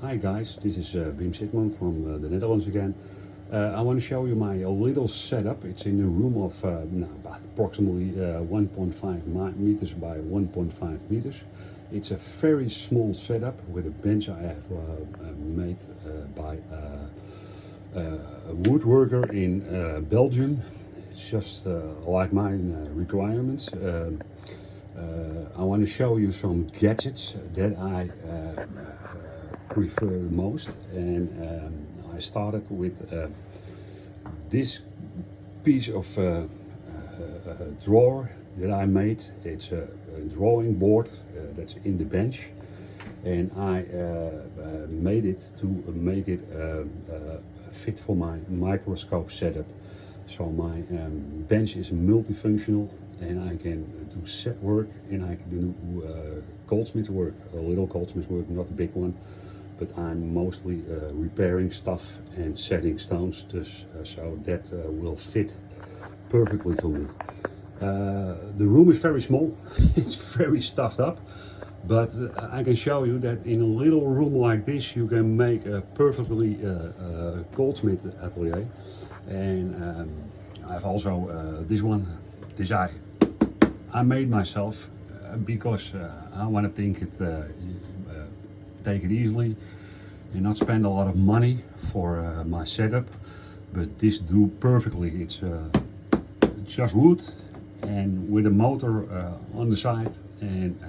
Hi guys, this is Wim Sigmund from the Netherlands again. I want to show you my little setup. It's in a room of approximately 1.5 meters by 1.5 meters. It's a very small setup with a bench I have made by a woodworker in Belgium. It's just like my requirements. I want to show you some gadgets that I prefer most, and I started with this piece of drawer that I made. It's a drawing board that's in the bench, and I made it to make it fit for my microscope setup. So my bench is multifunctional, and I can do set work and I can do goldsmith work, a little goldsmith work, not a big one, but I'm mostly repairing stuff and setting stones, so that will fit perfectly for me. The room is very small, it's very stuffed up, but I can show you that in a little room like this you can make a perfectly goldsmith atelier. And I've also this I made myself because I want to take it easily and not spend a lot of money for my setup, but this do perfectly. It's just wood and with a motor on the side, and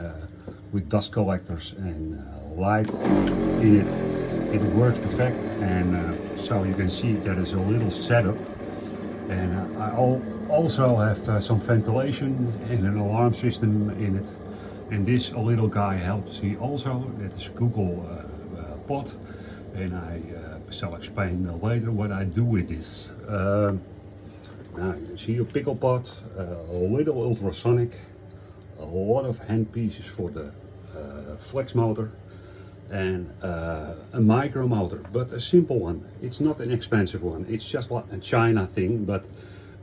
with dust collectors and light in it. It works perfect, and so you can see that it's a little setup. And I also have some ventilation and an alarm system in it. And this little guy helps me also. That is a Google pot, and I shall explain later what I do with this. Now you see a pickle pot, a little ultrasonic, a lot of hand pieces for the flex motor, and a micro motor, but a simple one. It's not an expensive one. It's just like a China thing, but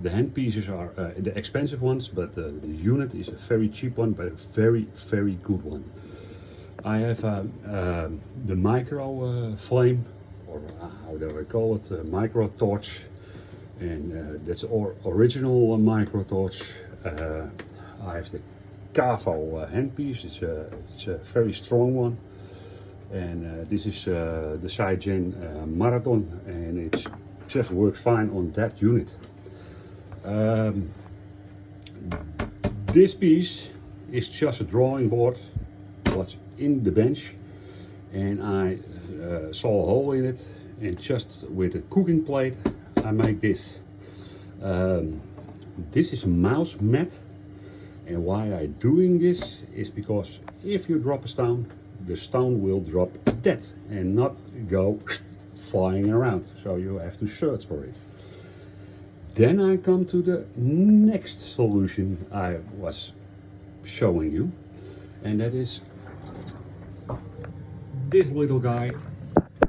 the hand pieces are the expensive ones, but the unit is a very cheap one, but a very, very good one. I have the micro flame, or how do I call it, micro torch, and that's original micro torch. I have the Cavo handpiece. It's a very strong one, and this is the Saigen Marathon, and it just works fine on that unit. This piece is just a drawing board what's in the bench, and I saw a hole in it, and just with a cooking plate I make this. This is a mouse mat, and why I'm doing this is because if you drop a stone, the stone will drop dead and not go flying around, so you have to search for it. Then I come to the next solution I was showing you, and that is this little guy.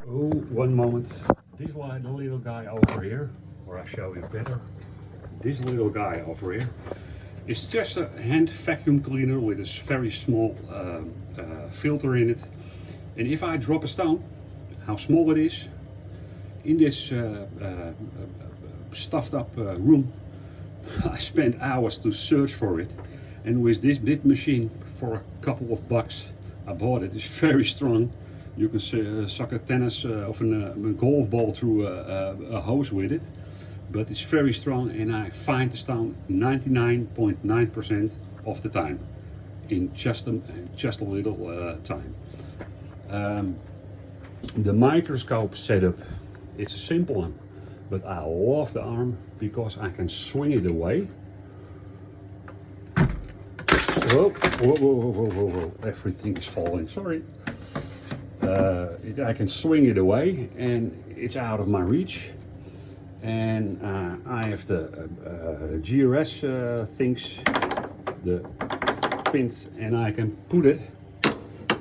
Oh, one moment. This little guy over here, or I show you better. This little guy over here is just a hand vacuum cleaner with a very small filter in it. And if I drop a stone, how small it is, in this stuffed up room, I spent hours to search for it. And with this big machine, for a couple of bucks, I bought it. It's very strong. You can suck a tennis of a golf ball through a hose with it. But it's very strong, and I find the stone 99.9% of the time in just a little time. The microscope setup, it's a simple one, but I love the arm because I can swing it away. Whoa, whoa, whoa, whoa, whoa, whoa. Everything is falling, sorry. I can swing it away and it's out of my reach. And I have the GRS things, the pins, and I can put it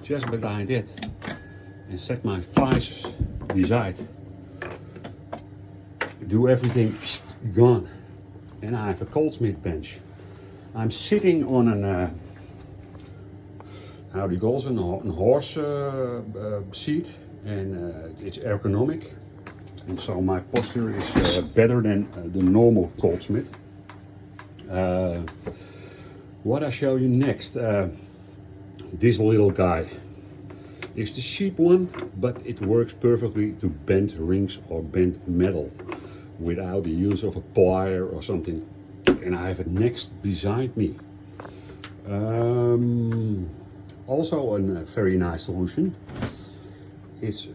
just behind it and set my vise beside. Do everything gone, and I have a goldsmith bench. I'm sitting on an how do you call it, a horse seat, and it's ergonomic, and so my posture is better than the normal Goldsmith. What I show you next, this little guy is the cheap one, but it works perfectly to bend rings or bend metal without the use of a plier or something. And I have it next beside me. Also a very nice solution is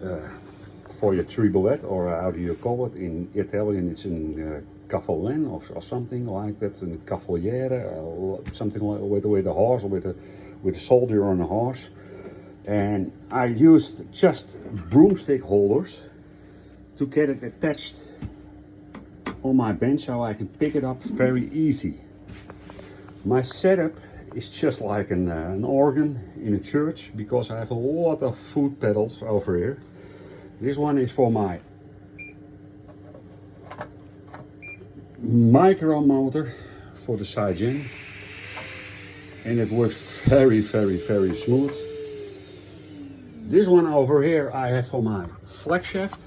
for your triboulet, or how do you call it in Italian? It's a cavalen or something like that, a cavaliere, something like with a horse, with a soldier on a horse. And I used just broomstick holders to get it attached on my bench so I can pick it up very easy. My setup is just like an organ in a church, because I have a lot of foot pedals over here. This one is for my micro motor for the side gen, and it works very smooth. This one over here I have for my flex shaft.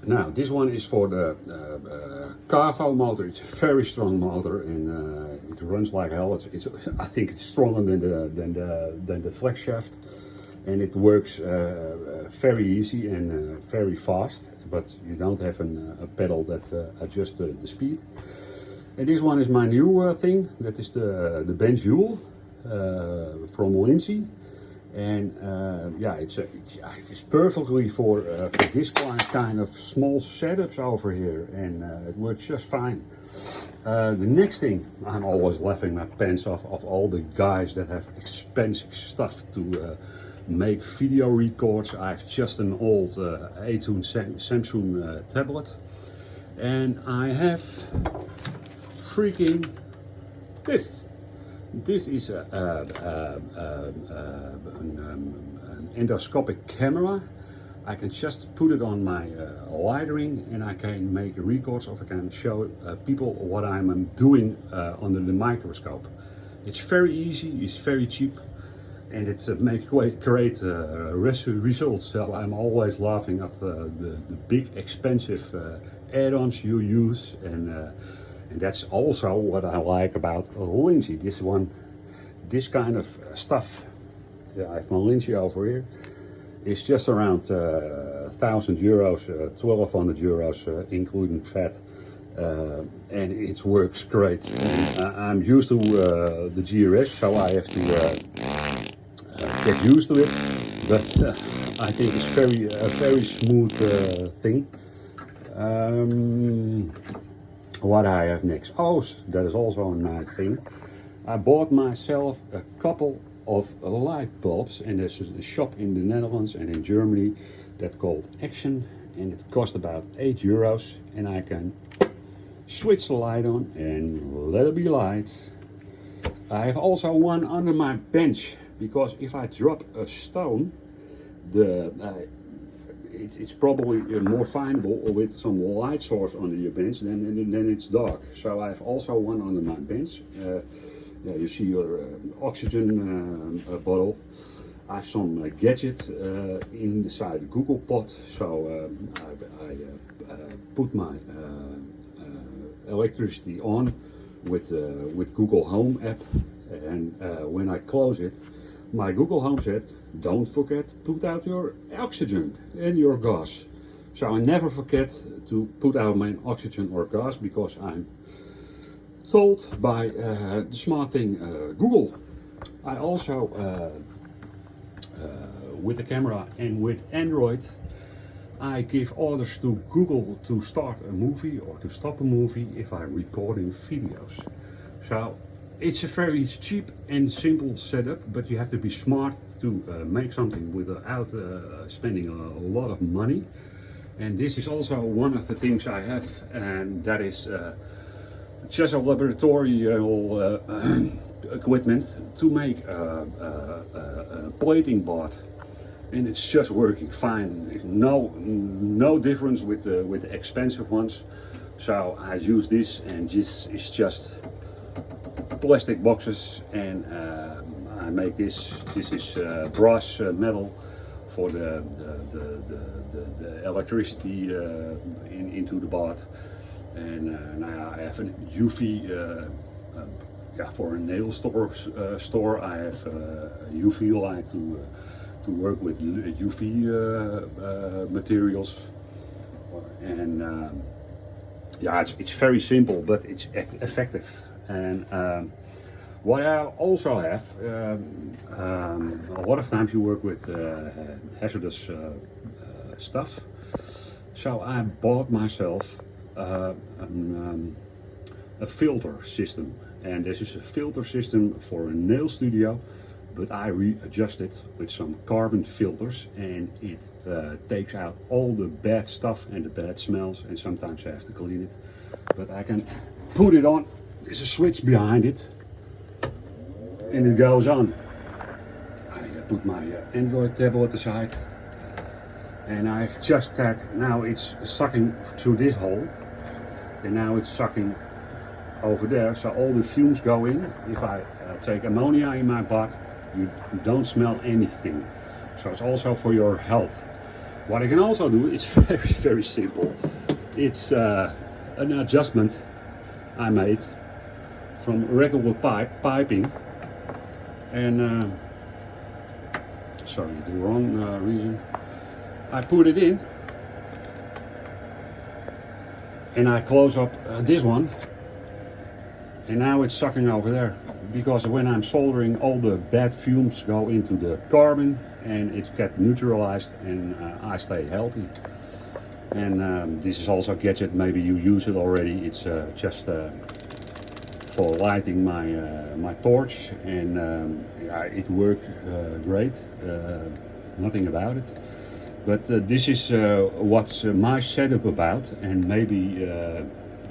Now this one is for the Cavo motor. It's a very strong motor, and it runs like hell. I think it's stronger than the flex shaft, and it works very easy and very fast. But you don't have a pedal that adjusts the speed. And this one is my new thing. That is the bench from Lindsay. And yeah, it's perfectly for this kind of small setups over here, and it works just fine. The next thing, I'm always laughing my pants off of all the guys that have expensive stuff to make video records. I have just an old A2 Samsung tablet, and I have freaking this. This is an endoscopic camera. I can just put it on my lightering, and I can make records, or I can show people what I'm doing under the microscope. It's very easy, it's very cheap, and it makes great results. So I'm always laughing at the big expensive add-ons you use, and that's also what I like about Lindsay. This kind of stuff, yeah, I have my Lindsay over here. It's just around 1,000 euros, 1,200 euros, including VAT, and it works great. I'm used to the GRS, so I have to get used to it. But I think it's a very smooth thing. What I have next? Oh, that is also a nice thing. I bought myself a couple of light bulbs, and there's a shop in the Netherlands and in Germany that's called Action, and it cost about 8 euros, and I can switch the light on and let it be light. I have also one under my bench, because if I drop a stone, it's probably more findable with some light source under your bench than it's dark. So I have also one under my bench. Yeah, you see your oxygen bottle. I have some gadget inside the Google Pot. So I put my electricity on with Google Home app, and when I close it, my Google Home said, don't forget put out your oxygen and your gas. So I never forget to put out my oxygen or gas, because I'm told by the smart thing Google. I also, with the camera and with Android, I give orders to Google to start a movie or to stop a movie if I'm recording videos. So it's a very cheap and simple setup, but you have to be smart to make something without spending a lot of money. And this is also one of the things I have, and that is just a laboratorial equipment to make a plating board, and it's just working fine. There's no difference with the expensive ones. So I use this, and this is just plastic boxes, and I make this. This is brass metal for the electricity into the bath. And now I have a UV. Yeah, for a nail store, I have a UV light to work with UV materials. And yeah, it's very simple, but it's effective. And what I also have, a lot of times you work with hazardous stuff. So I bought myself a filter system. And this is a filter system for a nail studio, but I readjust it with some carbon filters, and it takes out all the bad stuff and the bad smells, and sometimes I have to clean it. But I can put it on, there's a switch behind it, and it goes on. I put my Android tablet aside, and I've just checked, now it's sucking through this hole, and now it's sucking over there, so all the fumes go in. If I take ammonia in my butt, you don't smell anything. So it's also for your health. What I can also do, it's very, very simple. It's an adjustment I made from regular piping. And sorry, the wrong reason. I put it in, and I close up this one. And now it's sucking over there, because when I'm soldering, all the bad fumes go into the carbon and it gets neutralized, and I stay healthy. And this is also a gadget, maybe you use it already. It's just for lighting my torch, and yeah, it works great, nothing about it. But this is what's my setup about, and maybe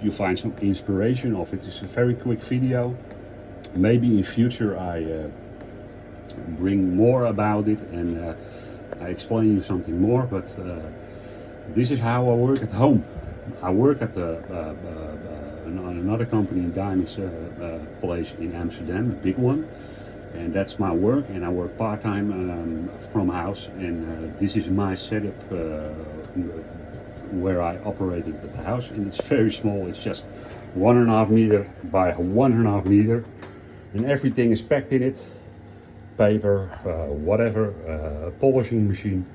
you find some inspiration of it. It's a very quick video. Maybe in future I bring more about it, and I explain you something more, but this is how I work at home. I work at another company in Diamonds place in Amsterdam, a big one, and that's my work, and I work part-time from house, and this is my setup where I operated at the house, and it's very small. It's just 1.5 meter by 1.5 meter, and everything is packed in it, paper, whatever, polishing machine,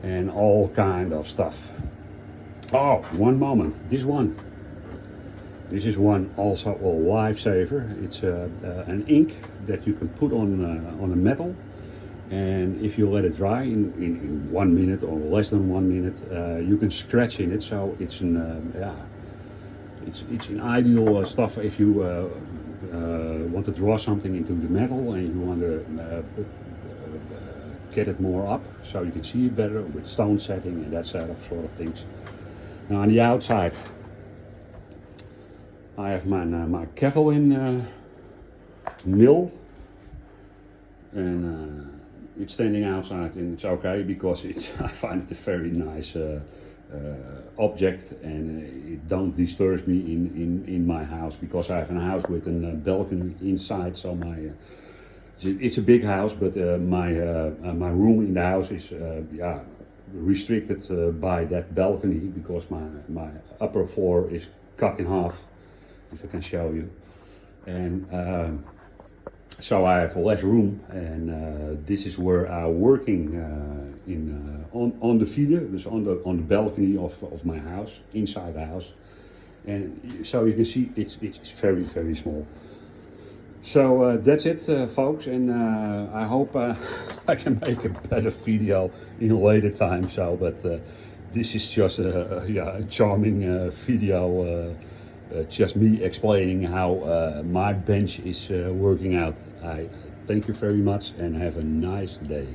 and all kind of stuff. Oh, one moment, this is one also a lifesaver. It's an ink that you can put on a metal, and if you let it dry in 1 minute or less than 1 minute, you can scratch in it. So it's an yeah, it's an ideal stuff if you want to draw something into the metal and you want to get it more up so you can see it better with stone setting and that sort of things. Now on the outside, I have my Kevlar mill, and it's standing outside, and it's okay because I find it a very nice object, and it don't disturb me in my house, because I have a house with a balcony inside. So it's a big house, but my room in the house is yeah, restricted by that balcony, because my upper floor is cut in half, if I can show you, and so I have less room, and this is where I'm working on the feeder, so on the balcony of my house, inside the house, and so you can see it's very, very small. So that's it, folks, and I hope I can make a better video in a later time. So, but this is just a charming video. Just me explaining how my bench is working out. I thank you very much and have a nice day.